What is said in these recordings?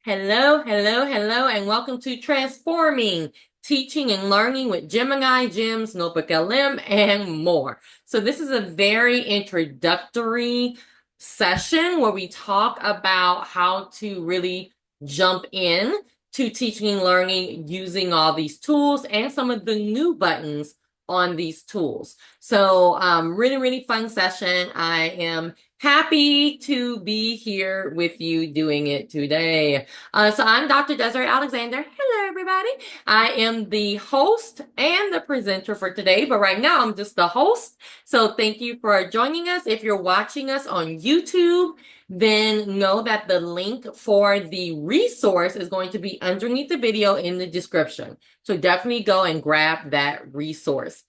Hello, hello, hello, and welcome to Transforming Teaching and Learning with Gemini, Gems, NotebookLM, and more. So this is a very introductory session where we talk about how to really jump in to teaching and learning using all these tools and some of the new buttons on these tools. So really, really fun session. I am happy to be here with you doing it today. So I'm Dr. Desiree Alexander. Hello, everybody. I am the host and the presenter for today, but right now I'm just the host. So thank you for joining us. If you're watching us on YouTube, then know that the link for the resource is going to be underneath the video in the description. So definitely go and grab that resource.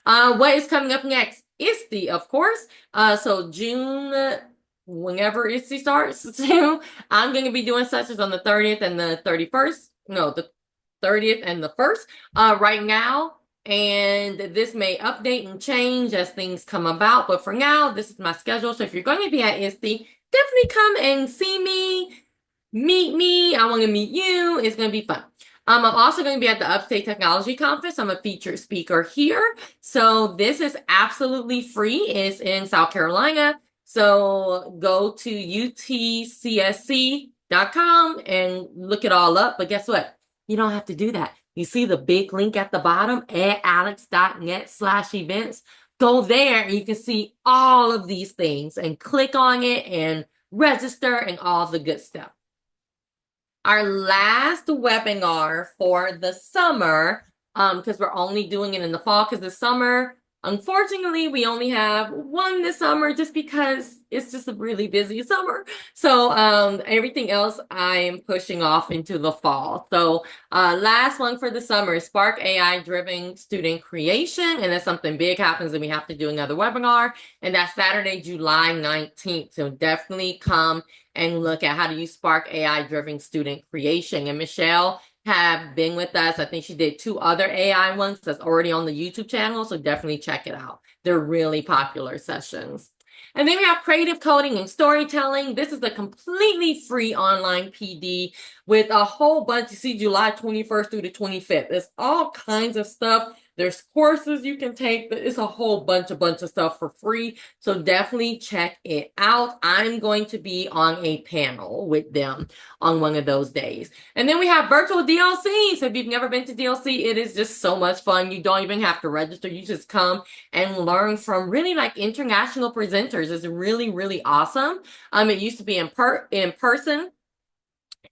What is coming up next? ISTE, of course. So June, whenever ISTE starts, I'm going to be doing sessions on the 30th and the 31st. No, the 30th and the 1st right now. And this may update and change as things come about. But for now, this is my schedule. So if you're going to be at ISTE, definitely come and see me, meet me. I want to meet you. It's going to be fun. I'm also going to be at the Upstate Technology Conference. I'm a featured speaker here. So this is absolutely free. It's in South Carolina. So go to utcsc.com and look it all up. But guess what? You don't have to do that. You see the big link at the bottom, edalex.net/events. Go there and you can see all of these things and click on it and register and all the good stuff. Our last webinar for the summer, because we're only doing it in the fall, because the summer, unfortunately, we only have one this summer just because it's just a really busy summer. So everything else I am pushing off into the fall. So last one for the summer is Spark AI-driven student creation. And if something big happens, then we have to do another webinar. And that's Saturday, July 19th. So definitely come and look at how to use Spark AI-driven student creation. And Michelle have been with us. I think she did 2 other AI ones that's already on the YouTube channel, so definitely check it out. They're really popular sessions. And then we have creative coding and storytelling. This is a completely free online PD with a whole bunch. You see July 21st through the 25th. There's all kinds of stuff. There's courses you can take. It's a whole bunch of stuff for free. So definitely check it out. I'm going to be on a panel with them on one of those days. And then we have virtual DLC. So if you've never been to DLC, it is just so much fun. You don't even have to register. You just come and learn from really like international presenters. It's really, really awesome. It used to be in person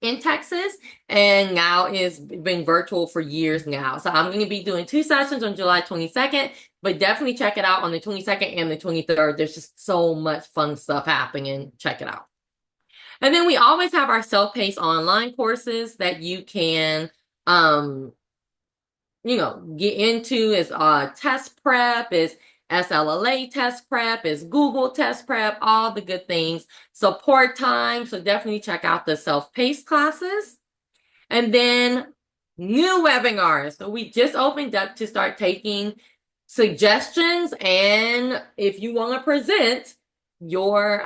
in Texas, and now it's been virtual for years now. So I'm going to be doing 2 sessions on July 22nd, but definitely check it out on the 22nd and the 23rd. There's just so much fun stuff happening. Check it out. And then we always have our self-paced online courses that you can, get into. Is test prep, is SLLA test prep, is Google test prep, all the good things. Support time, so definitely check out the self-paced classes. And then new webinars. So we just opened up to start taking suggestions, and if you want to present your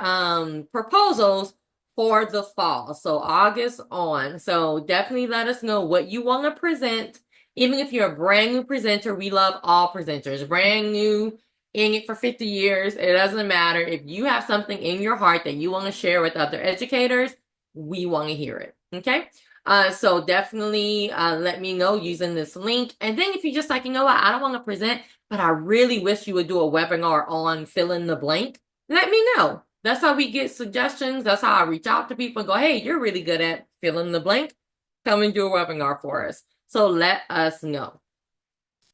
proposals for the fall, so August on. So definitely let us know what you want to present. Even if you're a brand new presenter, we love all presenters. Brand new, in it for 50 years, it doesn't matter. If you have something in your heart that you want to share with other educators, we want to hear it, okay? So definitely let me know using this link. And then if you just like, you know what, I don't want to present, but I really wish you would do a webinar on fill in the blank, let me know. That's how we get suggestions. That's how I reach out to people and go, hey, you're really good at fill in the blank. Come and do a webinar for us. So let us know.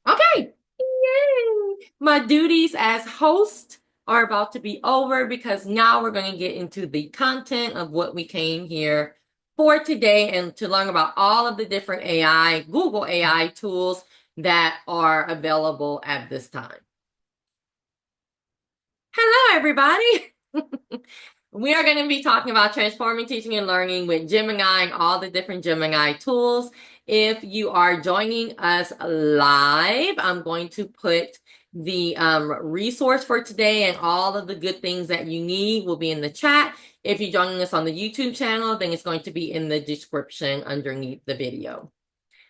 Okay. Yay. My duties as host are about to be over because now we're going to get into the content of what we came here for today and to learn about all of the different AI, Google AI tools that are available at this time. Hello, everybody. We are going to be talking about transforming teaching and learning with Gemini and all the different Gemini tools. If you are joining us live, I'm going to put The resource for today and all of the good things that you need will be in the chat. If you're joining us on the YouTube channel, then it's going to be in the description underneath the video.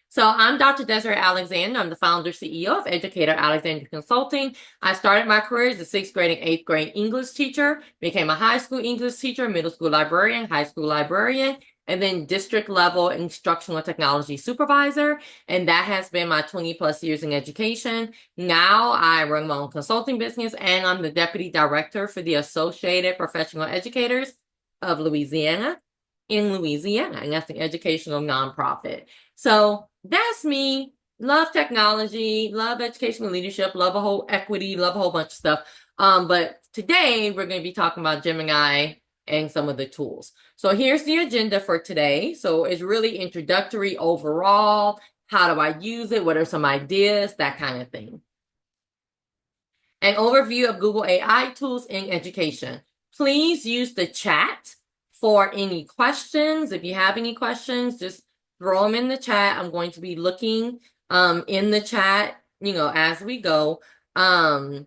So I'm Dr. Desiree Alexander. I'm the founder CEO of Educator Alexander Consulting. I started my career as a 6th grade and 8th grade English teacher, became a high school English teacher, middle school librarian, high school librarian, and then district level instructional technology supervisor. And that has been my 20 plus years in education. Now I run my own consulting business and I'm the deputy director for the Associated Professional Educators of Louisiana in Louisiana. And that's an educational nonprofit. So that's me. Love technology, love educational leadership, love a whole equity, love a whole bunch of stuff. But today we're going to be talking about Gemini and some of the tools. So here's the agenda for today. So it's really introductory overall. How do I use it? What are some ideas? That kind of thing. An overview of Google AI tools in education. Please use the chat for any questions. If you have any questions, just throw them in the chat. I'm going to be looking in the chat, as we go. Okay,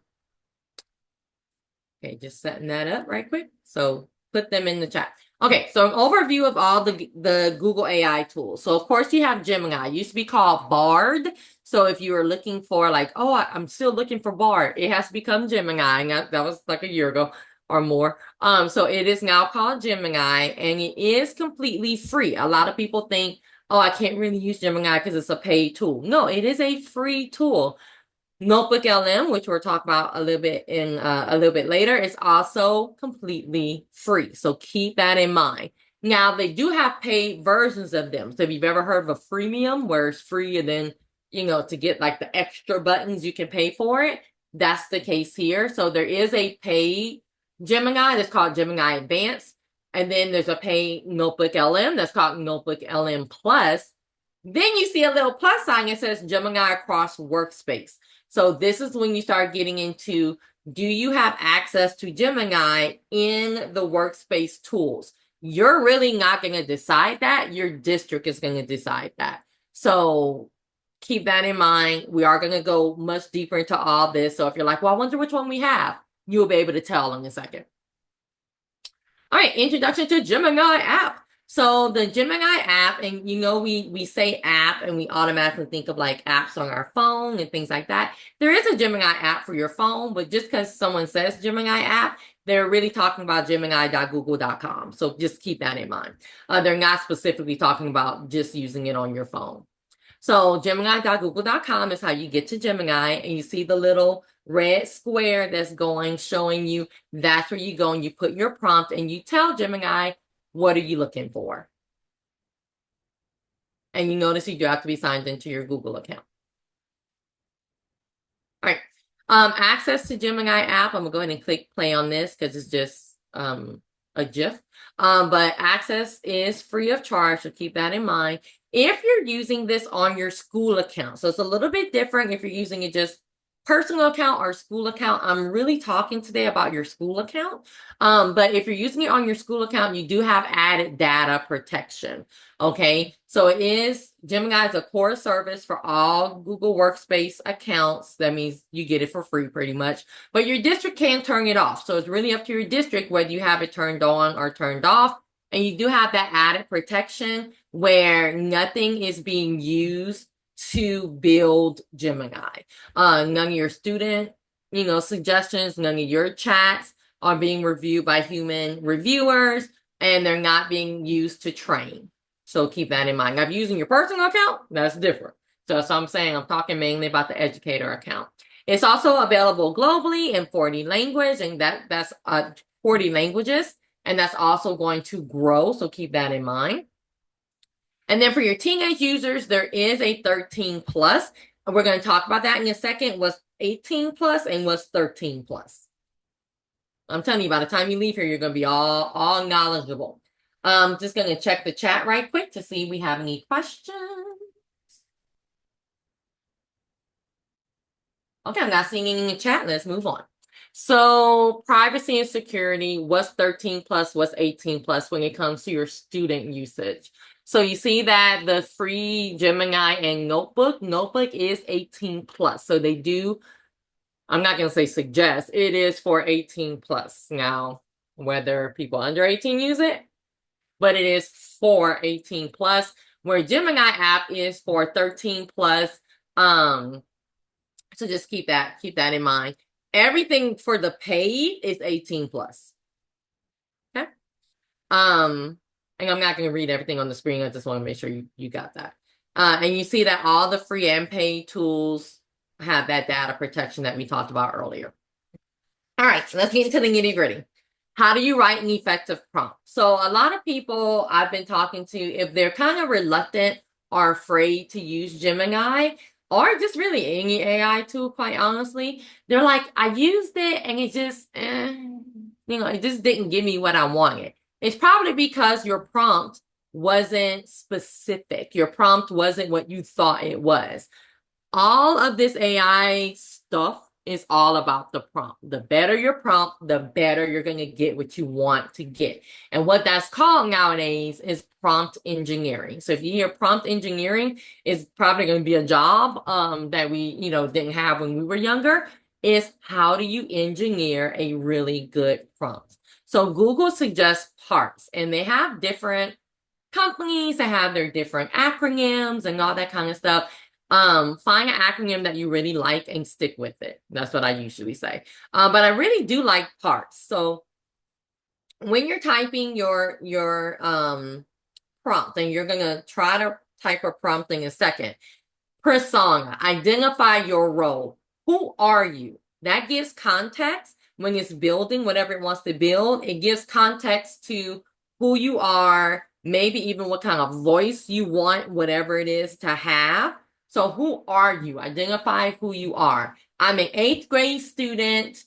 just setting that up right quick. So put them in the chat. Okay, so an overview of all the Google AI tools. So of course you have Gemini. It used to be called Bard. So if you were looking for like, oh, I'm still looking for Bard, it has become Gemini. And that was like a year ago or more. So it is now called Gemini and it is completely free. A lot of people think, oh, I can't really use Gemini because it's a paid tool. No, it is a free tool. NotebookLM, which we'll talk about a little bit later, is also completely free. So keep that in mind. Now they do have paid versions of them. So if you've ever heard of a freemium where it's free and then, to get like the extra buttons, you can pay for it. That's the case here. So there is a paid Gemini that's called Gemini Advanced. And then there's a paid NotebookLM that's called NotebookLM Plus. Then you see a little plus sign that says Gemini across workspace. So this is when you start getting into, do you have access to Gemini in the workspace tools? You're really not going to decide that. Your district is going to decide that. So keep that in mind. We are going to go much deeper into all this. So if you're like, well, I wonder which one we have, you'll be able to tell in a second. All right, introduction to Gemini app. So the Gemini app, and we say app and we automatically think of like apps on our phone and things like that. There is a Gemini app for your phone, but just because someone says Gemini app, they're really talking about gemini.google.com. So just keep that in mind. They're not specifically talking about just using it on your phone. So gemini.google.com is how you get to Gemini, and you see the little red square that's showing you that's where you go and you put your prompt and you tell Gemini, what are you looking for? And you notice you do have to be signed into your Google account. All right. Access to Gemini app. I'm gonna go ahead and click play on this because it's just a GIF. But access is free of charge, so keep that in mind. If you're using this on your school account, so it's a little bit different if you're using it just personal account or school account. I'm really talking today about your school account. But if you're using it on your school account, you do have added data protection. Okay, so Gemini is a core service for all Google Workspace accounts. That means you get it for free pretty much, but your district can turn it off. So it's really up to your district whether you have it turned on or turned off. And you do have that added protection where nothing is being used to build Gemini. None of your student, suggestions, none of your chats are being reviewed by human reviewers, and they're not being used to train. So keep that in mind. Now, if you're using your personal account, that's different. So I'm saying I'm talking mainly about the Educator account. It's also available globally in 40 languages, and that's 40 languages, and that's also going to grow. So keep that in mind. And then for your teenage users, there is a 13 plus. We're going to talk about that in a second. Was 18 plus and was 13 plus. I'm telling you, by the time you leave here, you're going to be all knowledgeable. Just going to check the chat right quick to see if we have any questions. Okay, I'm not seeing any in the chat. Let's move on. So privacy and security was 13 plus, was 18 plus when it comes to your student usage. So you see that the free Gemini and Notebook is 18 plus. So they do I'm not going to say suggest, it is for 18 plus. Now, whether people under 18 use it, but it is for 18 plus, where Gemini app is for 13 plus. So just keep that in mind. Everything for the paid is 18 plus. Okay. And I'm not going to read everything on the screen. I just want to make sure you got that. And you see that all the free and paid tools have that data protection that we talked about earlier. All right, so let's get into the nitty gritty. How do you write an effective prompt? So a lot of people I've been talking to, if they're kind of reluctant or afraid to use Gemini, or just really any AI tool, quite honestly, they're like, I used it and it just, it just didn't give me what I wanted. It's probably because your prompt wasn't specific. Your prompt wasn't what you thought it was. All of this AI stuff is all about the prompt. The better your prompt, the better you're going to get what you want to get. And what that's called nowadays is prompt engineering. So if you hear prompt engineering, it's probably going to be a job that we, didn't have when we were younger, is how do you engineer a really good prompt? So Google suggests parts, and they have different companies that have their different acronyms and all that kind of stuff. Find an acronym that you really like and stick with it. That's what I usually say. But I really do like parts. So when you're typing your prompt, and you're gonna try to type a prompt in a second, persona, identify your role. Who are you? That gives context when it's building whatever it wants to build. It gives context to who you are, maybe even what kind of voice you want whatever it is to have. So who are you? Identify who you are. I'm an 8th grade student,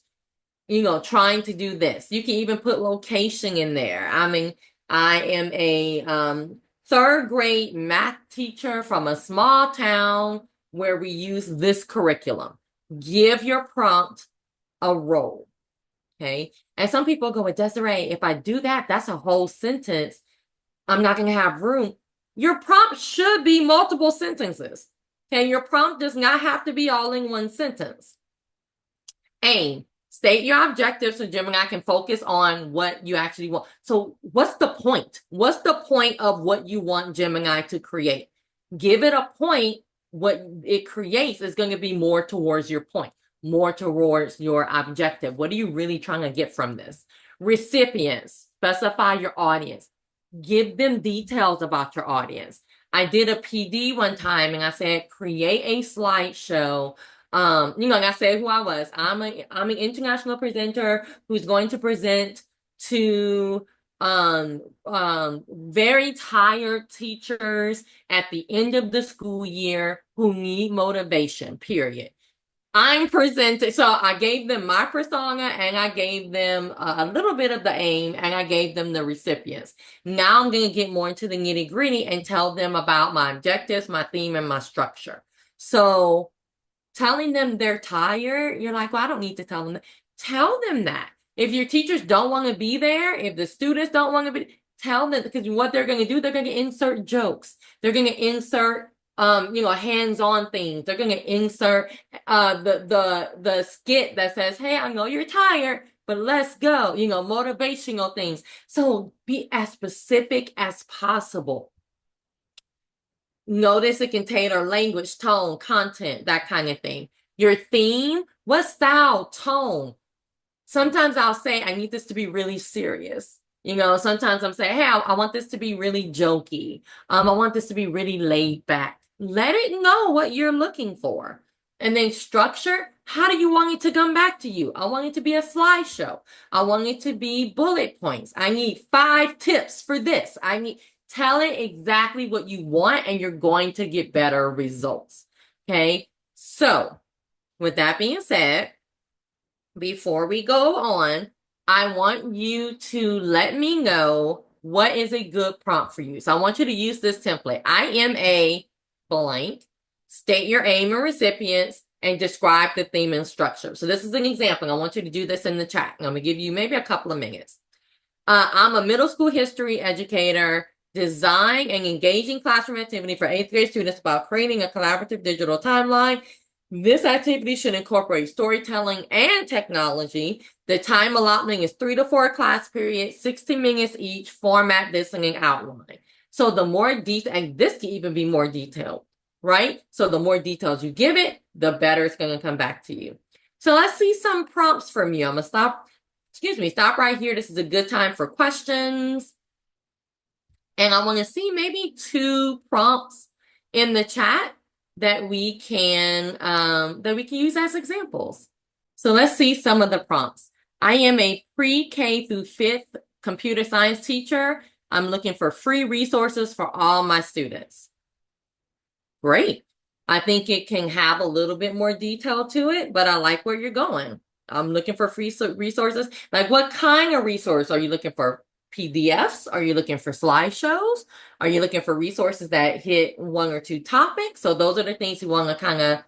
trying to do this. You can even put location in there. I am a 3rd grade math teacher from a small town where we use this curriculum. Give your prompt a role. Okay. And some people go, with Desiree, if I do that, that's a whole sentence. I'm not going to have room. Your prompt should be multiple sentences. Okay. Your prompt does not have to be all in one sentence. Aim. State your objective so Gemini can focus on what you actually want. So what's the point? What's the point of what you want Gemini to create? Give it a point. What it creates is going to be more towards your point, more towards your objective. What are you really trying to get from this? Recipients, specify your audience. Give them details about your audience. I did a PD one time and I said, create a slideshow. And I said who I was. I'm an international presenter who's going to present to very tired teachers at the end of the school year who need motivation, period. I'm presenting, so I gave them my persona and I gave them a little bit of the aim and I gave them the recipients. Now I'm going to get more into the nitty gritty and tell them about my objectives, my theme, and my structure. So telling them they're tired, you're like, well, I don't need to tell them that. Tell them that. If your teachers don't want to be there, if the students don't want to be, tell them, because what they're going to do, they're going to insert jokes. They're going to insert, hands-on things. They're going to insert the skit that says, hey, I know you're tired, but let's go, motivational things. So be as specific as possible. Notice it can tailor language, tone, content, that kind of thing. Your theme, what style, tone? Sometimes I'll say, I need this to be really serious. Sometimes I'm saying, hey, I want this to be really jokey. I want this to be really laid back. Let it know what you're looking for. And then structure, how do you want it to come back to you? I want it to be a slideshow. I want it to be bullet points. I need 5 tips for this. Tell it exactly what you want and you're going to get better results. Okay. So with that being said, before we go on, I want you to let me know what is a good prompt for you. So I want you to use this template. I am a blank, state your aim and recipients, and describe the theme and structure. So this is an example. I want you to do this in the chat. I'm going to give you maybe a couple of minutes. I'm a middle school history educator. Design an engaging classroom activity for 8th grade students about creating a collaborative digital timeline. This activity should incorporate storytelling and technology. The time allotment is 3 to 4 class periods, 60 minutes each, format, listening, outline. So the more detail, and this can even be more detailed, right? So the more details you give it, the better it's going to come back to you. So let's see some prompts from you. I'm going to stop right here. This is a good time for questions. And I want to see maybe 2 prompts in the chat that we can use as examples. So let's see some of the prompts. I am a pre-K through 5th computer science teacher. I'm looking for free resources for all my students. Great. I think it can have a little bit more detail to it, but I like where you're going. I'm looking for free resources. Like, what kind of resource are you looking for? PDFs? Are you looking for slideshows? Are you looking for resources that hit 1 or 2 topics? So those are the things you want to kind of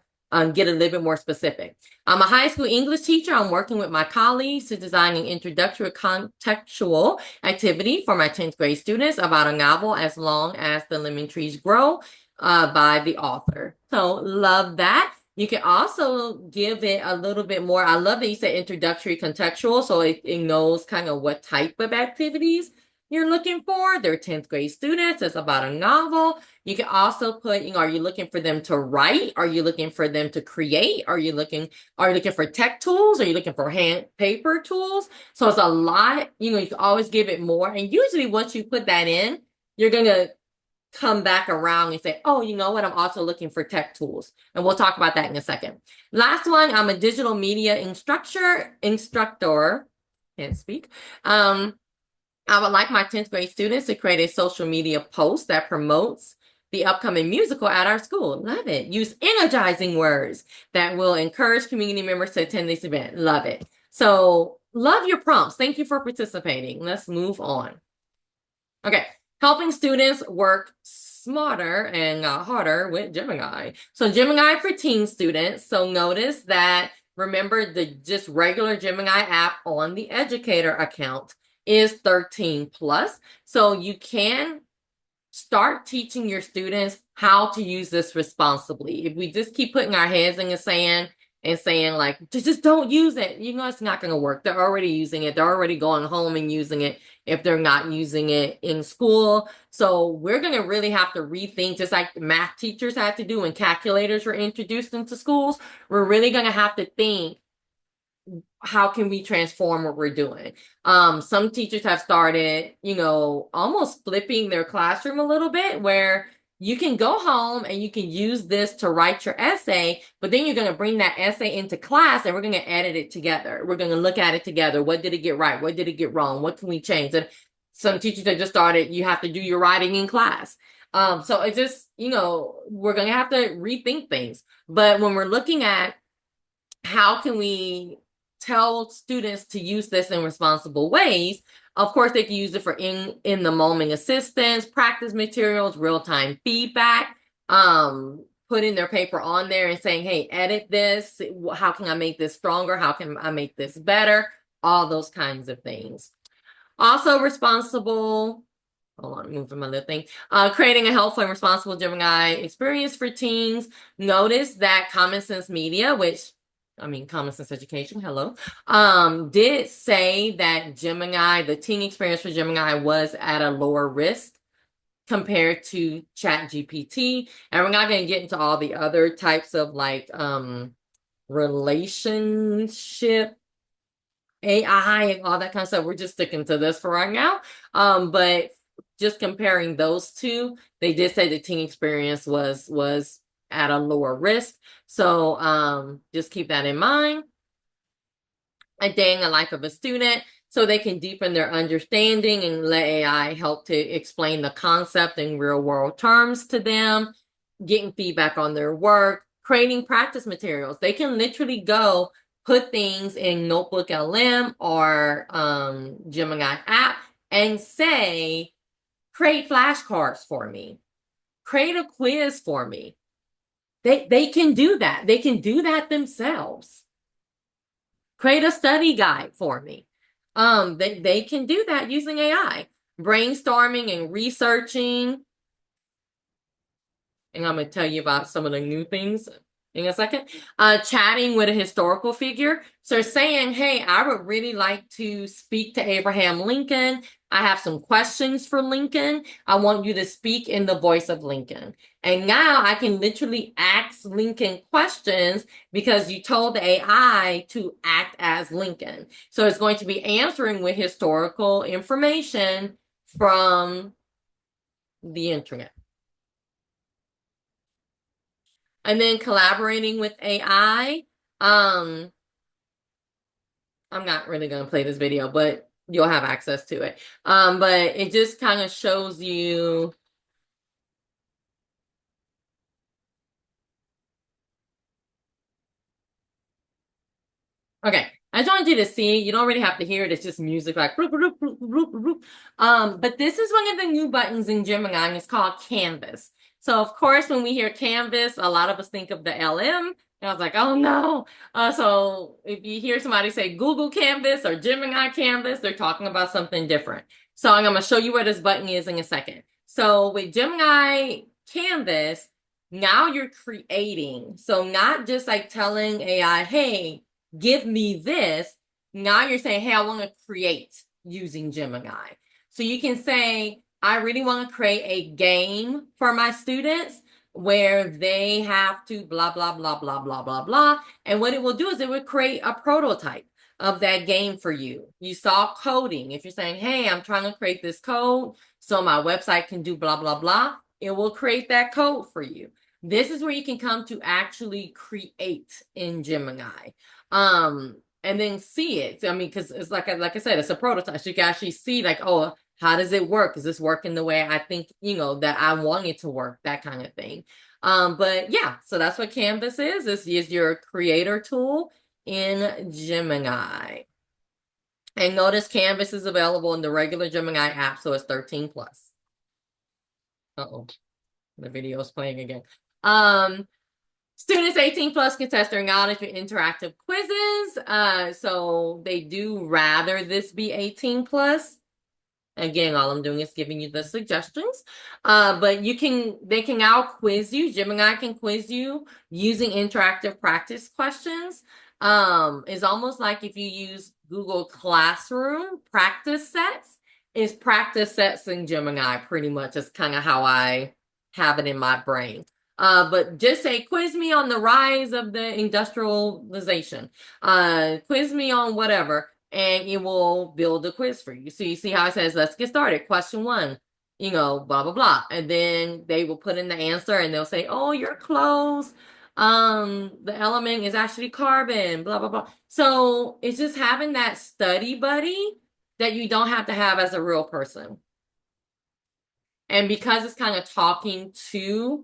get a little bit more specific. I'm a high school English teacher. I'm working with my colleagues to design an introductory contextual activity for my 10th grade students about a novel, As Long as the Lemon Trees Grow, by the author. So love that. You can also give it a little bit more. I love that you said introductory contextual, so it knows kind of what type of activities you're looking for. They're 10th grade students. It's about a novel. You can also put, are you looking for them to write? Are you looking for them to create? Are you looking for tech tools? Are you looking for paper tools? So it's a lot. You can always give it more. And usually once you put that in, you're going to come back around and say, oh, you know what? I'm also looking for tech tools. And we'll talk about that in a second. Last one, I'm a digital media instructor, can't speak. I would like my 10th grade students to create a social media post that promotes the upcoming musical at our school. Love it. Use energizing words that will encourage community members to attend this event. Love it. So love your prompts. Thank you for participating. Let's move on. Okay. Helping students work smarter and harder with Gemini. So Gemini for teen students. So notice that, remember, the just regular Gemini app on the Educator account is 13 plus. So you can start teaching your students how to use this responsibly. If we just keep putting our heads in the sand and saying like, just don't use it, it's not going to work. They're already using it. They're already going home and using it if they're not using it in school. So we're going to really have to rethink, just like math teachers had to do when calculators were introduced into schools. We're really going to have to think, how can we transform what we're doing? Some teachers have started, almost flipping their classroom a little bit, where you can go home and you can use this to write your essay, but then you're going to bring that essay into class and we're going to edit it together. We're going to look at it together. What did it get right? What did it get wrong? What can we change? And some teachers have just started, you have to do your writing in class. So it just, we're going to have to rethink things. But when we're looking at how can we tell students to use this in responsible ways, of course, they can use it for in the moment assistance, practice materials, real-time feedback, putting their paper on there and saying, hey, edit this. How can I make this stronger? How can I make this better? All those kinds of things. Also responsible, hold on, moving my little thing. Creating a helpful and responsible Gemini experience for teens. Notice that Common Sense Media, Common Sense Education, hello, did say that Gemini, the teen experience for Gemini, was at a lower risk compared to ChatGPT. And we're not going to get into all the other types of relationship AI and all that kind of stuff. We're just sticking to this for right now. But just comparing those two, they did say the teen experience was at a lower risk. So just keep that in mind. A day in the life of a student, so they can deepen their understanding and let AI help to explain the concept in real world terms to them, getting feedback on their work, creating practice materials. They can literally go put things in NotebookLM or Gemini app and say, create flashcards for me, create a quiz for me. They can do that. They can do that themselves. Create a study guide for me. They can do that using AI. Brainstorming and researching. And I'm going to tell you about some of the new things in a second. Chatting with a historical figure. So saying, hey, I would really like to speak to Abraham Lincoln. I have some questions for Lincoln. I want you to speak in the voice of Lincoln. And now I can literally ask Lincoln questions because you told the AI to act as Lincoln. So it's going to be answering with historical information from the internet. And then collaborating with AI. I'm not really going to play this video, but you'll have access to it. But it just kind of shows you. Okay, I just wanted you to see. You don't really have to hear it. It's just music like bloop, bloop, bloop, bloop, bloop. But this is one of the new buttons in Gemini, and it's called Canvas. So of course, when we hear Canvas, a lot of us think of the LM. And I was like, oh no. So if you hear somebody say Google Canvas or Gemini Canvas, they're talking about something different. So I'm going to show you where this button is in a second. So with Gemini Canvas, now you're creating. So not just like telling AI, hey, give me this. Now you're saying, hey, I want to create using Gemini. So you can say, I really want to create a game for my students where they have to blah, blah, blah, blah, blah, blah, blah. And what it will do is it will create a prototype of that game for you. You saw coding. If you're saying, hey, I'm trying to create this code so my website can do blah, blah, blah, it will create that code for you. This is where you can come to actually create in Gemini. And then see it. I mean, because it's like I said, it's a prototype. So you can actually see like, oh, how does it work? Is this working the way I think, that I want it to work? That kind of thing. But yeah, so that's what Canvas is. This is your creator tool in Gemini. And notice Canvas is available in the regular Gemini app, so it's 13 plus. Uh-oh, the video is playing again. Students 18 plus can test their knowledge with interactive quizzes. So they do rather this be 18 plus. Again, all I'm doing is giving you the suggestions. But they can now quiz you. Gemini can quiz you using interactive practice questions. It's almost like if you use Google Classroom practice sets, it's practice sets in Gemini pretty much. It's kind of how I have it in my brain. But just say, quiz me on the rise of the industrialization. Quiz me on whatever, and it will build a quiz for you. So you see how it says, let's get started. Question 1, blah, blah, blah. And then they will put in the answer and they'll say, oh, you're close. The element is actually carbon, blah, blah, blah. So it's just having that study buddy that you don't have to have as a real person. And because it's kind of talking to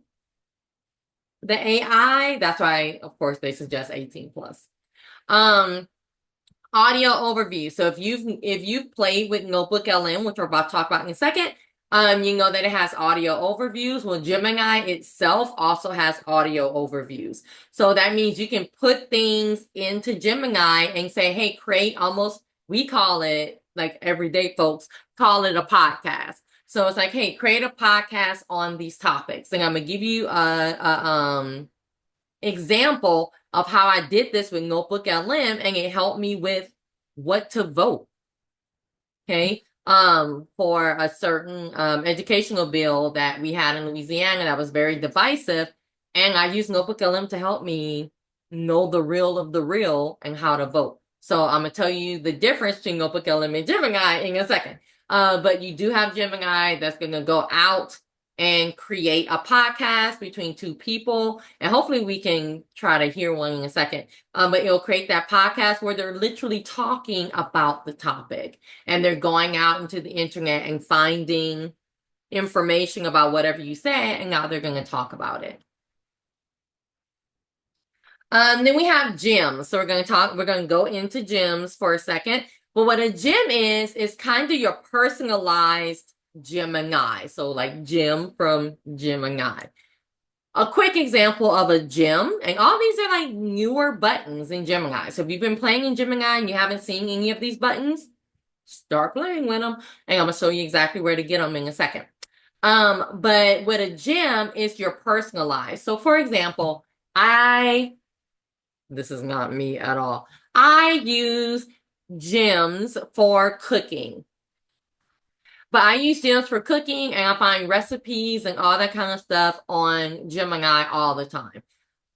the AI, that's why, of course, they suggest 18 plus. Audio overview. So if you've played with NotebookLM, which we're about to talk about in a second, you know that it has audio overviews. Well, Gemini itself also has audio overviews. So that means you can put things into Gemini and say, hey, create almost, we call it, like everyday folks call it a podcast. So it's like, hey, create a podcast on these topics. And I'm going to give you a example of how I did this with NotebookLM, and it helped me with what to vote. Okay. For a certain educational bill that we had in Louisiana that was very divisive. And I used NotebookLM to help me know the real of the real and how to vote. So I'm going to tell you the difference between NotebookLM and Gemini in a second. But you do have Gemini that's going to go out and create a podcast between two people. And hopefully we can try to hear one in a second. But it'll create that podcast where they're literally talking about the topic. And they're going out into the internet and finding information about whatever you say. And now they're going to talk about it. Then we have gems. So we're going to go into gems for a second. But what a gem is kind of your personalized Gemini. So like gem from Gemini. A quick example of a gem, and all these are like newer buttons in Gemini. So if you've been playing in Gemini and you haven't seen any of these buttons, start playing with them. And I'm going to show you exactly where to get them in a second. But what a gem is your personalized. So for example, This is not me at all. I use gems for cooking. But I use gems for cooking and I find recipes and all that kind of stuff on Gemini all the time.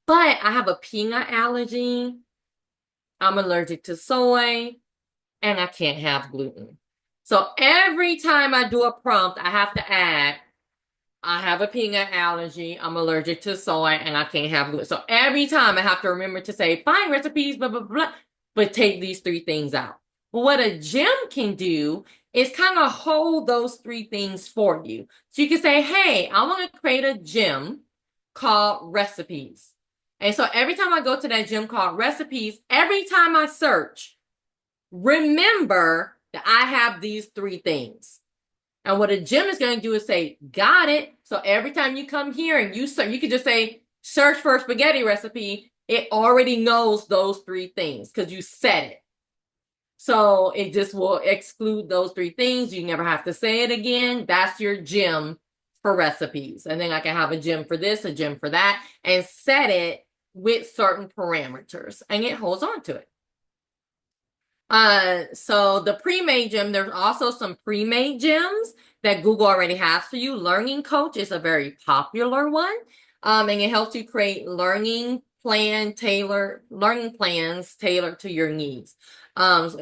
But I have a peanut allergy. I'm allergic to soy and I can't have gluten. So every time I do a prompt, I have to add, I have a peanut allergy, I'm allergic to soy, and I can't have gluten. So every time I have to remember to say, find recipes, blah, blah, blah, but take these three things out. But what a gem can do is kind of hold those three things for you. So you can say, hey, I want to create a gem called recipes. And so every time I go to that gem called recipes, every time I search, remember that I have these three things. And what a gem is going to do is say, got it. So every time you come here and you search, you can just say, search for a spaghetti recipe. It already knows those three things because you said it. So it just will exclude those three things. You never have to say it again. That's your gem for recipes. And then I can have a gem for this, a gem for that, and set it with certain parameters. And it holds on to it. So the pre-made gem, there's also some pre-made gems that Google already has for you. Learning Coach is a very popular one. And it helps you create learning plans tailored to your needs.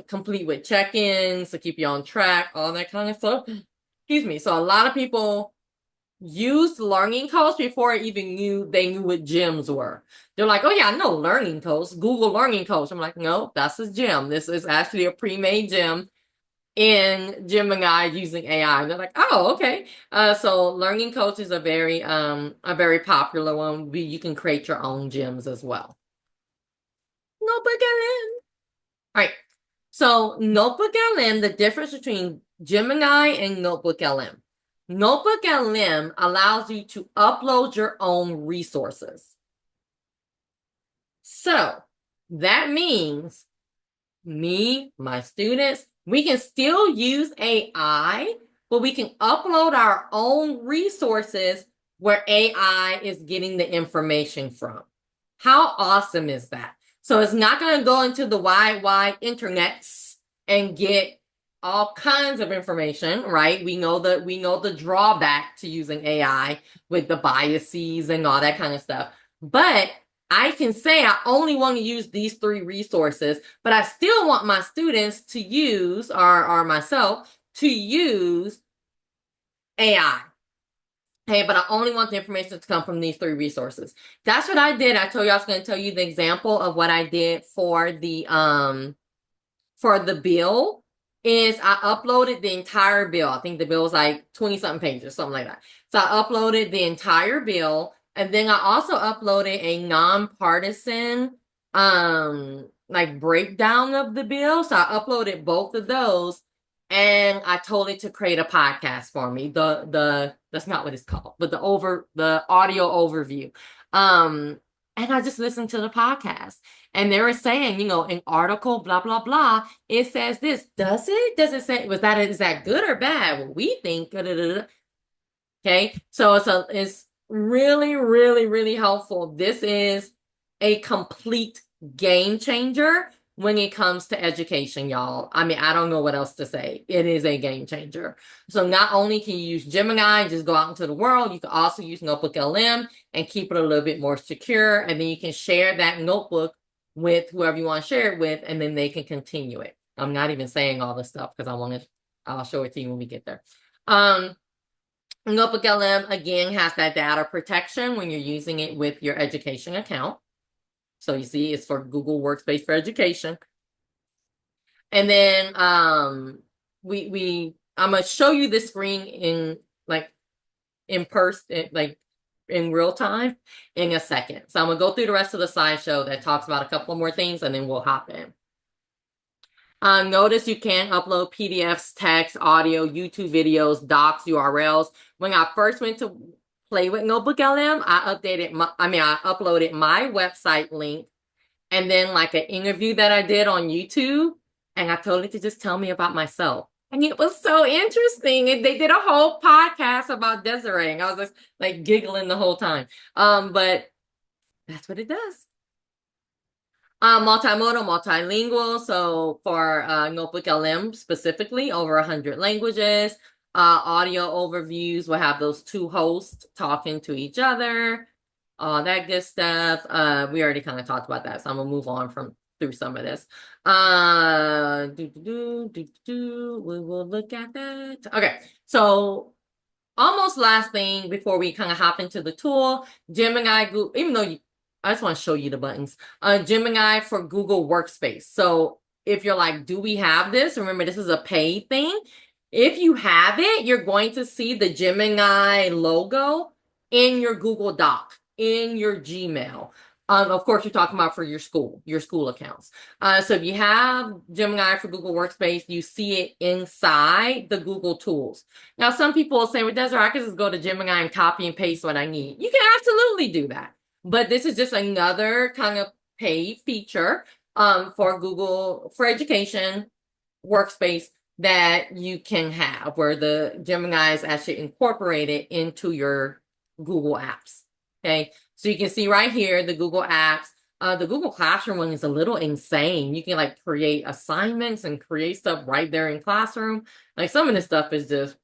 Complete with check-ins to keep you on track, all that kind of stuff. Excuse me. So a lot of people used Learning Coach before they knew what gems were. They're like, oh yeah, I know Learning Coach, Google Learning Coach. I'm like, no, that's a gem. This is actually a pre-made gem in Gemini using AI. And they're like, oh, okay. So Learning Coach is a very popular one. You can create your own gems as well. NotebookLM. All right. So NotebookLM, the difference between Gemini and NotebookLM. NotebookLM allows you to upload your own resources. So that means my students, we can still use AI, but we can upload our own resources where AI is getting the information from. How awesome is that? So it's not going to go into the wide internets and get all kinds of information, right? We know the drawback to using AI with the biases and all that kind of stuff. But I can say I only want to use these three resources, but I still want my students to use, or myself, to use AI. Okay, but I only want the information to come from these three resources. That's what I did. I told you I was going to tell you the example of what I did for the bill is I uploaded the entire bill. I think the bill was like 20-something pages, something like that. So I uploaded the entire bill, and then I also uploaded a nonpartisan like breakdown of the bill. So I uploaded both of those, and I told it to create a podcast for me. That's not what it's called, but the audio overview. And I just listened to the podcast. And they were saying, in article, blah, blah, blah, it says this. Does it? Does it say, is that good or bad? Well, we think, da, da, da, da. Okay. So it's really, really, really helpful. This is a complete game changer when it comes to education, y'all. I mean, I don't know what else to say. It is a game changer. So not only can you use Gemini, just go out into the world, you can also use NotebookLM and keep it a little bit more secure. And then you can share that notebook with whoever you want to share it with, and then they can continue it. I'm not even saying all this stuff because I'll show it to you when we get there. NotebookLM, again, has that data protection when you're using it with your education account. So you see, it's for Google Workspace for Education. And then I'm gonna show you the screen in person, like in real time in a second. So I'm gonna go through the rest of the slideshow that talks about a couple more things, and then we'll hop in. Notice you can upload PDFs, text, audio, YouTube videos, docs, URLs. When I first went to play with NotebookLM, I uploaded my website link and then like an interview that I did on YouTube, and I told it to just tell me about myself. And it was so interesting. And they did a whole podcast about Desiree, and I was just like giggling the whole time. But That's what it does. Multimodal, multilingual. So for NotebookLM specifically, over 100 languages. Audio overviews will have those two hosts talking to each other. All that good stuff. We already kind of talked about that, so I'm gonna move on from through some of this. We will look at that. Okay, so almost last thing before we kind of hop into the tool, Gemini, even though I just want to show you the buttons. Gemini for Google Workspace. So if you're like, do we have this? Remember, this is a paid thing. If you have it, you're going to see the Gemini logo in your Google Doc, in your Gmail. Of course, you're talking about for your school accounts. So if you have Gemini for Google Workspace, you see it inside the Google tools. Now, some people will say, well, Desiree, I can just go to Gemini and copy and paste what I need. You can absolutely do that. But this is just another kind of paid feature for Google, for education workspace that you can have, where the Gemini is actually incorporated into your Google apps. Okay, so you can see right here the Google apps. The Google Classroom one is a little insane. You can like create assignments and create stuff right there in Classroom. Like some of this stuff is just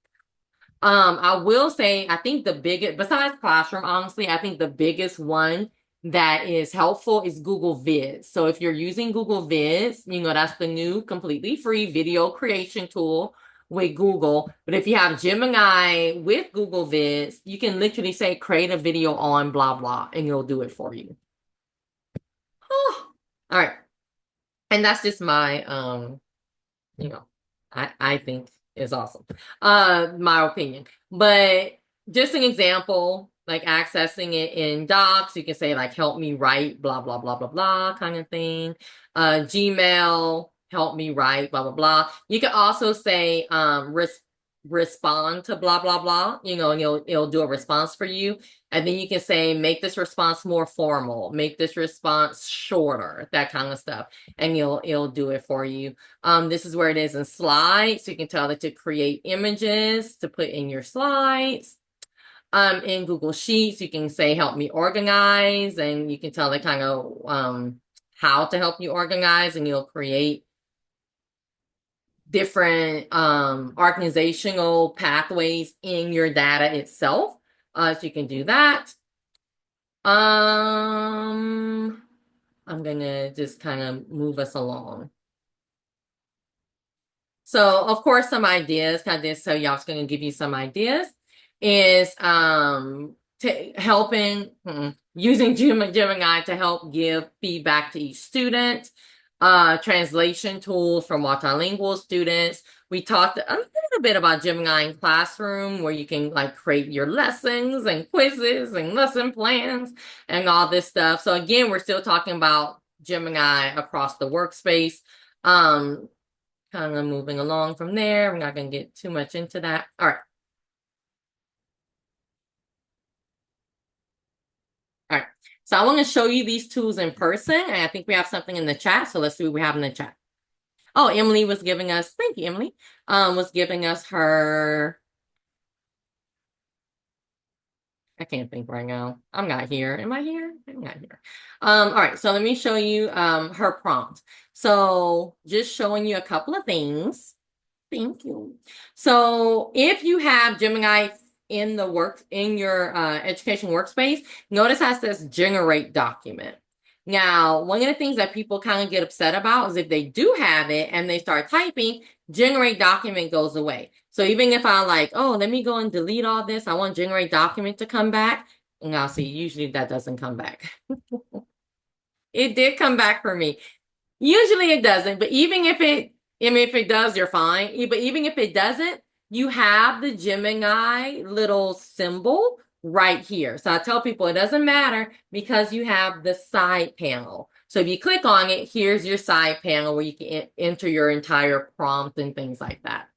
I will say, I think the biggest, besides Classroom, honestly, I think the biggest one that is helpful is Google Vids. So if you're using Google Vids, that's the new completely free video creation tool with Google. But if you have Gemini with Google Vids, you can literally say, create a video on blah, blah, and it'll do it for you. Oh, all right. And that's just my, I think is awesome. My opinion. But just an example, like accessing it in Docs, you can say like help me write blah blah blah blah blah kind of thing. Gmail, help me write blah blah blah. You can also say respond to blah blah blah, and it'll do a response for you. And then you can say make this response more formal, make this response shorter, that kind of stuff. And it'll do it for you. This is where it is in slides. So you can tell it to create images to put in your slides. In Google Sheets, you can say, help me organize, and you can tell it kind of how to help you organize, and you'll create different organizational pathways in your data itself. So you can do that. I'm gonna just kind of move us along. So, of course, some ideas, kind of this, so y'all's going to give you some ideas, is helping, using Gemini to help give feedback to each student, translation tools for multilingual students. We talked a little bit about Gemini in Classroom, where you can like create your lessons and quizzes and lesson plans and all this stuff. So again, we're still talking about Gemini across the workspace. Kind of moving along from there. We're not going to get too much into that. All right. All right. So I want to show you these tools in person. And I think we have something in the chat. So let's see what we have in the chat. Oh, Emily was giving us, thank you, Emily, was giving us her, I can't think right now. I'm not here. Am I here? I'm not here. All right. So let me show you her prompt. So just showing you a couple of things. Thank you. So if you have Gemini in your education workspace, notice how it says generate document. Now, one of the things that people kind of get upset about is if they do have it and they start typing, generate document goes away. So even if I like, oh, let me go and delete all this, I want generate document to come back, and I'll see, usually that doesn't come back. It did come back for me. Usually it doesn't, but if it does, you're fine. But even if it doesn't, you have the Gemini little symbol right here. So I tell people it doesn't matter because you have the side panel. So if you click on it, here's your side panel where you can enter your entire prompt and things like that.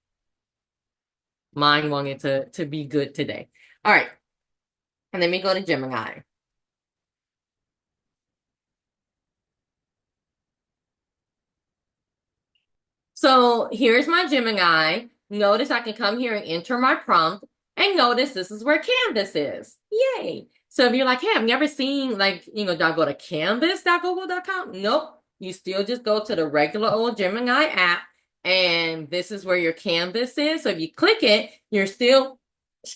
Mine wanted to be good today. All right. And let me go to Gemini. So here's my Gemini. Notice I can come here and enter my prompt, and notice this is where Canvas is. Yay. So if you're like, hey, I've never seen, like, do I go to canvas.google.com? Nope. You still just go to the regular old Gemini app, and this is where your canvas is. So if you click it, you're still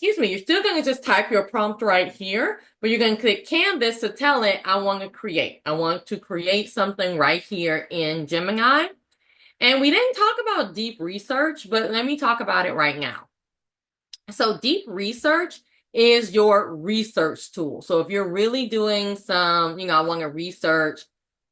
going to just type your prompt right here, but you're going to click canvas to tell it, I want to create something right here in Gemini. And we didn't talk about deep research, but let me talk about it right now. So deep research is your research tool. So if you're really doing some, I want to research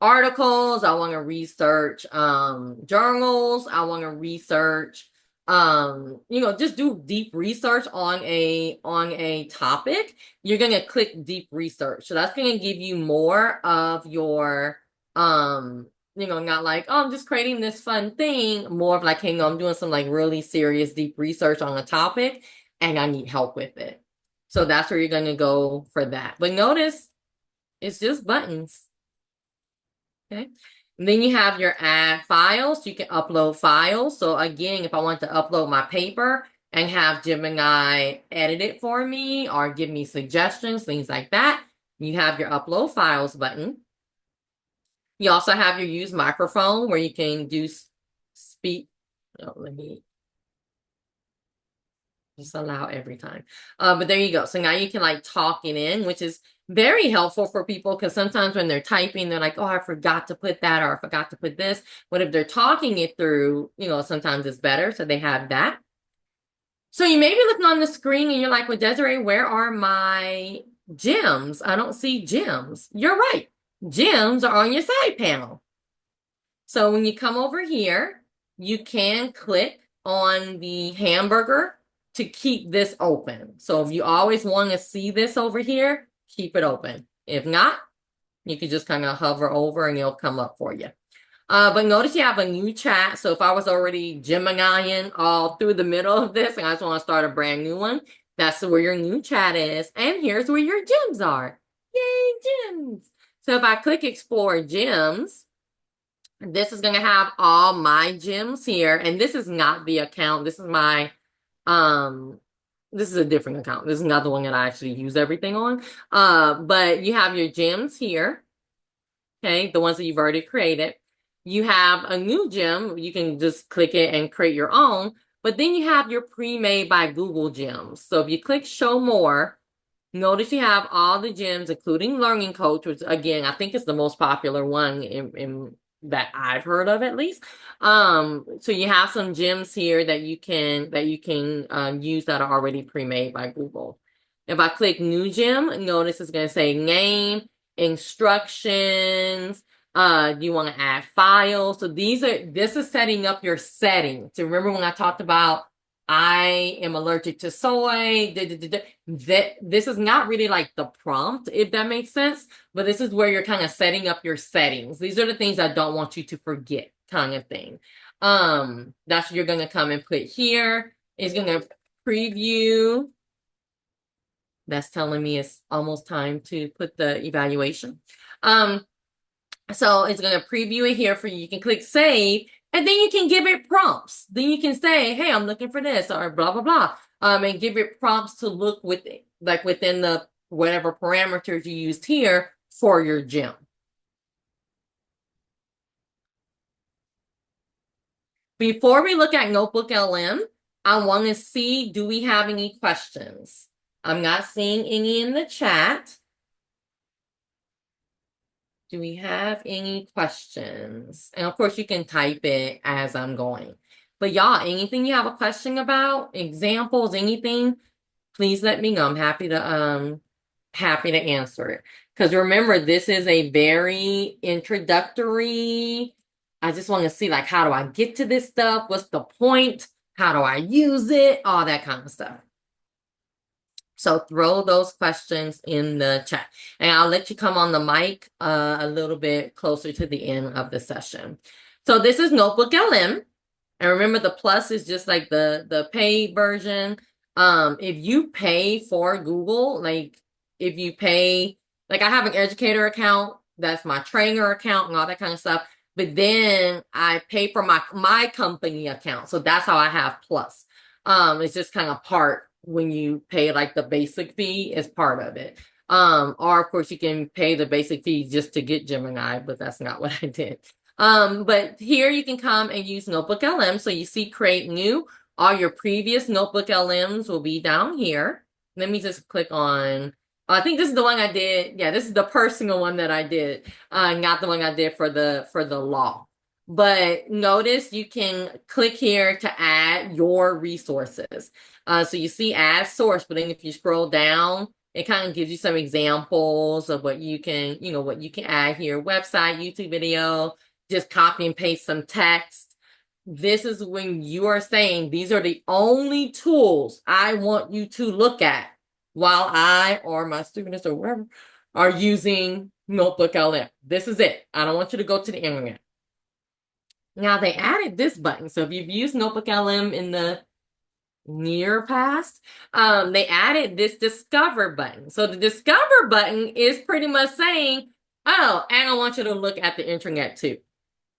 articles, I want to research journals, I want to research just do deep research on a topic, you're going to click deep research. So that's going to give you more of your not like, oh, I'm just creating this fun thing, more of like, hey, no, I'm doing some like really serious deep research on a topic and I need help with it. So that's where you're going to go for that. But notice it's just buttons. Okay. And then you have your add files. You can upload files. So again, if I want to upload my paper and have Gemini edit it for me or give me suggestions, things like that, you have your upload files button. You also have your use microphone where you can do speak. Oh, let me just allow every time. But there you go. So now you can like talk it in, which is very helpful for people because sometimes when they're typing, they're like, oh, I forgot to put that or I forgot to put this. But if they're talking it through, sometimes it's better. So they have that. So you may be looking on the screen and you're like, well, Desiree, where are my gems? I don't see gems. You're right. Gems are on your side panel. So when you come over here, you can click on the hamburger to keep this open. So if you always want to see this over here, keep it open. If not, you can just kind of hover over and it'll come up for you. But notice you have a new chat. So if I was already Geminiing all through the middle of this and I just want to start a brand new one, that's where your new chat is. And here's where your gems are. Yay, gems. So if I click explore gems, this is going to have all my gems here. And this is not the account. This is my, this is a different account. This is not the one that I actually use everything on. But you have your gems here. Okay. The ones that you've already created. You have a new gem. You can just click it and create your own. But then you have your pre-made by Google gems. So if you click show more, notice you have all the gems, including Learning Coach, which again, I think is the most popular one in that I've heard of at least. So you have some gems here that you can use that are already pre-made by Google. If I click new gem, notice it's going to say name, instructions, you want to add files. So this is setting up your settings. So remember when I talked about I am allergic to soy. This is not really like the prompt, if that makes sense, but this is where you're kind of setting up your settings. These are the things I don't want you to forget, kind of thing. That's what you're going to come and put here. It's going to preview. That's telling me it's almost time to put the evaluation. So it's going to preview it here for you. You can click save. And then you can give it prompts. Then you can say, hey, I'm looking for this or blah, blah, blah. And give it prompts to look within the whatever parameters you used here for your gem. Before we look at NotebookLM, I want to see, do we have any questions? I'm not seeing any in the chat. Do we have any questions? And of course, you can type it as I'm going. But y'all, anything you have a question about, examples, anything, please let me know. I'm happy to answer it. Because remember, this is a very introductory. I just want to see like, how do I get to this stuff? What's the point? How do I use it? All that kind of stuff. So throw those questions in the chat. And I'll let you come on the mic a little bit closer to the end of the session. So this is NotebookLM. And remember, the plus is just like the paid version. If you pay for Google, like if you pay, like I have an Educator account, that's my trainer account and all that kind of stuff. But then I pay for my company account. So that's how I have plus. It's just kind of part when you pay like the basic fee is part of it. Or of course you can pay the basic fee just to get Gemini, but that's not what I did. But here you can come and use NotebookLM. So you see create new. All your previous NotebookLMs will be down here. Let me just click on, I think this is the one I did. Yeah, this is the personal one that I did, not the one I did for the law. But notice you can click here to add your resources. So you see add source, but then if you scroll down, it kind of gives you some examples of what you can, what you can add here. Website, YouTube video, just copy and paste some text. This is when you are saying, these are the only tools I want you to look at while I or my students or whoever are using NotebookLM. This is it. I don't want you to go to the internet. Now they added this button. So if you've used NotebookLM in the near past, they added this discover button. So the discover button is pretty much saying, oh, and I want you to look at the internet too.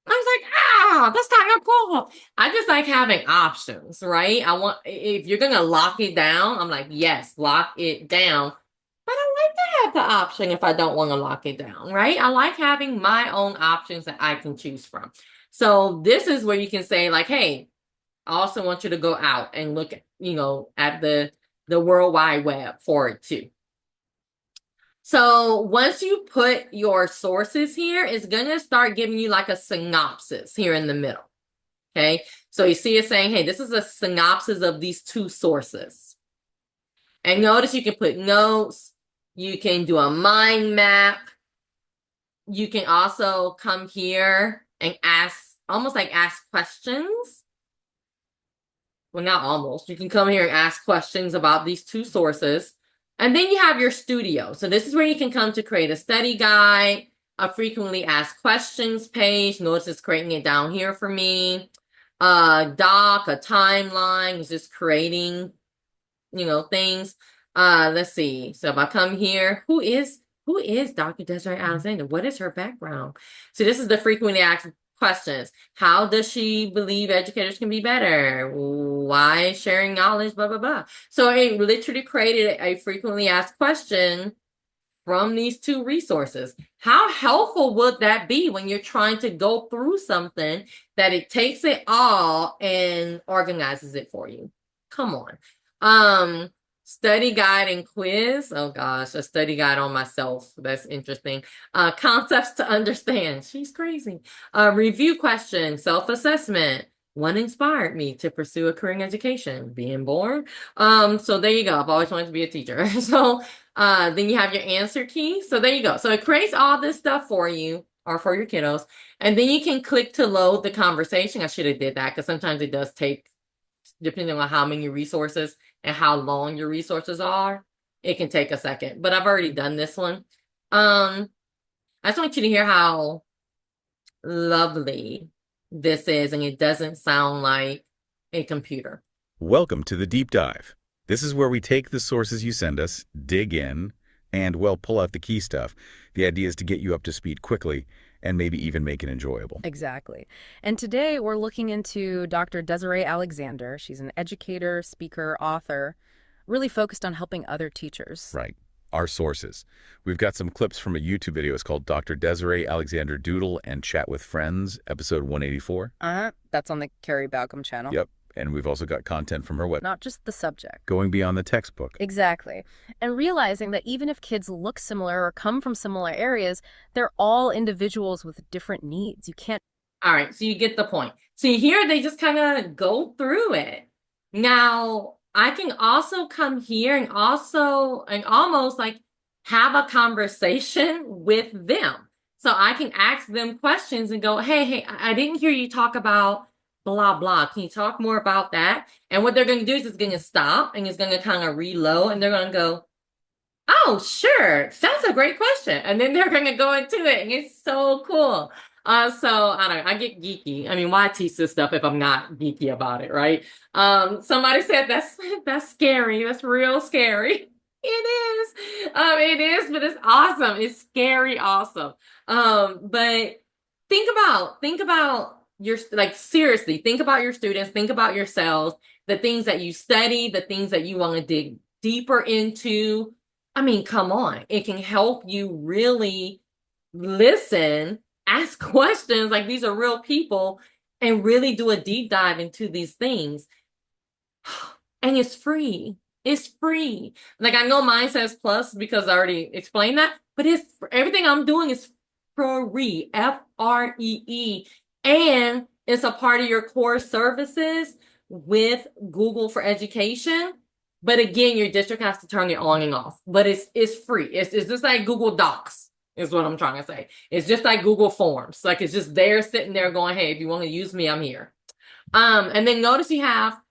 I was like, that's kind of cool. I just like having options, right? If you're gonna lock it down, I'm like, yes, lock it down. But I like to have the option if I don't want to lock it down, right? I like having my own options that I can choose from. So this is where you can say like, hey, I also want you to go out and look at, at the World Wide Web for it too. So once you put your sources here, it's going to start giving you like a synopsis here in the middle. Okay. So you see it saying, hey, this is a synopsis of these two sources. And notice you can put notes. You can do a mind map. You can also come here and almost ask questions. Well, not almost. You can come here and ask questions about these two sources. And then you have your studio. So this is where you can come to create a study guide, a frequently asked questions page. Notice it's creating it down here for me. A doc, a timeline, is just creating, things. Let's see. So if I come here, who is Dr. Desiree Alexander? What is her background? So this is the frequently asked questions. How does she believe educators can be better? Why sharing knowledge? Blah, blah, blah. So it literally created a frequently asked question from these two resources. How helpful would that be when you're trying to go through something that it takes it all and organizes it for you? Come on. Study guide and quiz. Oh gosh, a study guide on myself. That's interesting. Concepts to understand. She's crazy. Review question, self-assessment. What inspired me to pursue a career in education? Being born. So there you go. I've always wanted to be a teacher. So then you have your answer key. So there you go. So it creates all this stuff for you or for your kiddos. And then you can click to load the conversation. I should have did that because sometimes it does take, depending on how many resources and how long your resources are, it can take a second. But I've already done this one. I just want you to hear how lovely this is, and it doesn't sound like a computer. Welcome to the deep dive. This is where we take the sources you send us, dig in, and, well, pull out the key stuff. The idea is to get you up to speed quickly and maybe even make it enjoyable. Exactly. And today we're looking into Dr. Desiree Alexander. She's an educator, speaker, author, really focused on helping other teachers. Right. Our sources. We've got some clips from a YouTube video. It's called Dr. Desiree Alexander Doodle and Chat with Friends, episode 184. That's on the Carrie Balcom channel. Yep. And we've also got content from her website. Not just the subject. Going beyond the textbook. Exactly. And realizing that even if kids look similar or come from similar areas, they're all individuals with different needs. You can't. All right, so you get the point. So here they just kind of go through it. Now, I can also come here and almost like have a conversation with them. So I can ask them questions and go, hey, I didn't hear you talk about blah, blah. Can you talk more about that? And what they're going to do is it's going to stop and it's going to kind of reload and they're going to go, oh, sure. That's a great question. And then they're going to go into it. And it's so cool. So I don't know, I get geeky. I mean, why teach this stuff if I'm not geeky about it, right? Somebody said that's scary. That's real scary. It is, but it's awesome. It's scary awesome. But think about your, like, seriously, think about your students, think about yourselves, the things that you study, the things that you want to dig deeper into. I mean, come on. It can help you really listen, ask questions, like these are real people, and really do a deep dive into these things. And it's free. It's free. Like I know mine says plus because I already explained that, but it's everything I'm doing is free. Free. And it's a part of your core services with Google for Education. But again, your district has to turn it on and off. But it's free. It's just like Google Docs, is what I'm trying to say. It's just like Google Forms. Like it's just there sitting there going, hey, if you want to use me, I'm here. And then notice you have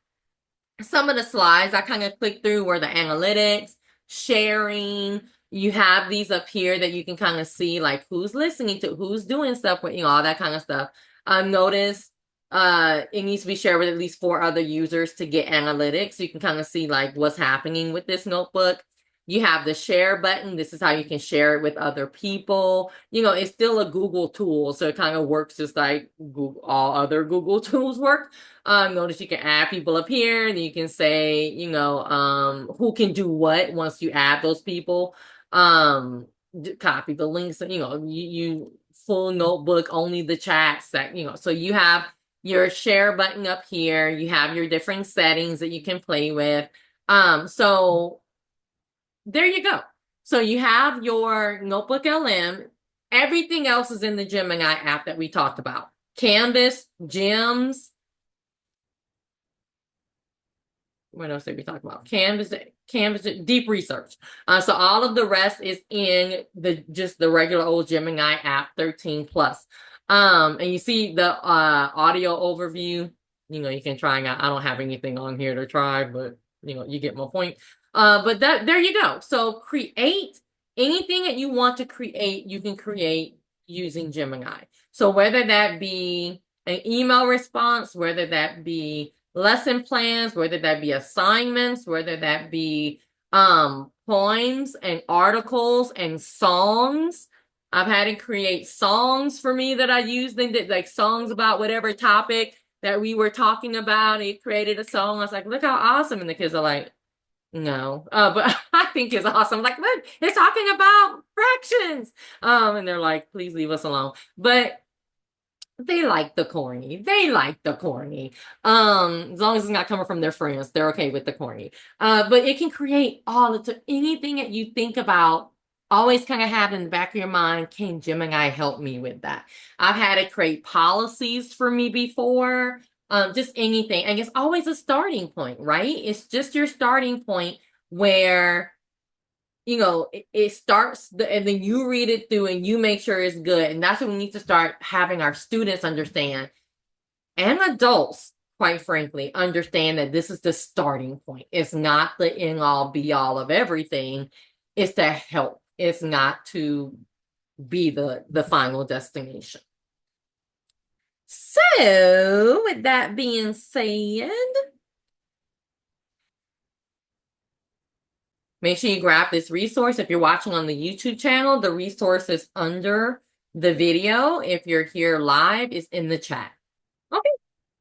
some of the slides I kind of clicked through were the analytics, sharing. You have these up here that you can kind of see like who's listening to, who's doing stuff with, all that kind of stuff. Notice it needs to be shared with at least 4 other users to get analytics. So you can kind of see like what's happening with this notebook. You have the share button. This is how you can share it with other people. It's still a Google tool, so it kind of works just like Google, all other Google tools work. Notice you can add people up here, and you can say, who can do what once you add those people. Copy the links, you full notebook, only the chats that, so you have your share button up here. You have your different settings that you can play with. So there you go. So you have your NotebookLM. Everything else is in the Gemini app that we talked about. Canvas, Gems. What else did we talk about? Canvas, deep research. So all of the rest is in just the regular old Gemini app 13 plus. And you see the audio overview. You can try out. I don't have anything on here to try, but you get my point. But there you go. So create anything that you want to create, you can create using Gemini. So whether that be an email response, whether that be lesson plans, whether that be assignments, whether that be poems and articles and songs. I've had it create songs for me that I use, like songs about whatever topic that we were talking about. It created a song. I was like, look how awesome. And the kids are like, no, but I think it's awesome. Like, look, it's talking about fractions. And they're like, please leave us alone. But they like the corny. They like the corny. As long as it's not coming from their friends, they're okay with the corny. But it can create anything that you think about. Always kind of have in the back of your mind, can Gemini help me with that? I've had it create policies for me before. Just anything. And it's always a starting point, right? It's just your starting point where it starts and then you read it through and you make sure it's good. And that's what we need to start having our students understand, and adults, quite frankly, understand that this is the starting point. It's not the end all be all of everything. It's to help. It's not to be the final destination. So with that being said, make sure you grab this resource. If you're watching on the YouTube channel, the resource is under the video. If you're here live, it's in the chat. Okay.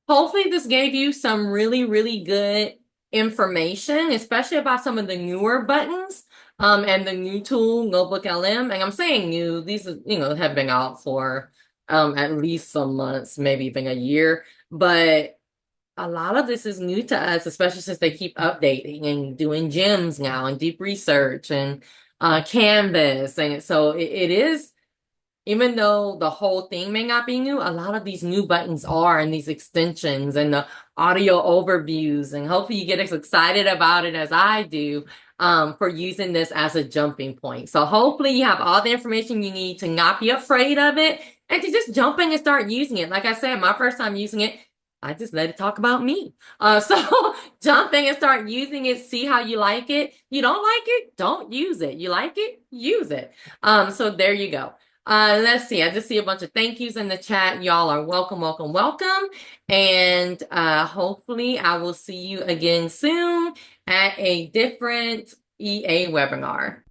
Hopefully this gave you some really, really good information, especially about some of the newer buttons and the new tool, NotebookLM. And I'm saying new, these have been out for at least some months, maybe even a year. But a lot of this is new to us, especially since they keep updating and doing gems now and deep research and Canvas. And so it is, even though the whole thing may not be new, a lot of these new buttons are, and these extensions and the audio overviews. And hopefully you get as excited about it as I do for using this as a jumping point. So hopefully you have all the information you need to not be afraid of it and to just jump in and start using it. Like I said, my first time using it, I just let it talk about me. So jump in and start using it. See how you like it. You don't like it, don't use it. You like it, use it. So there you go. Let's see. I just see a bunch of thank yous in the chat. Y'all are welcome, welcome, welcome. And hopefully I will see you again soon at a different EA webinar.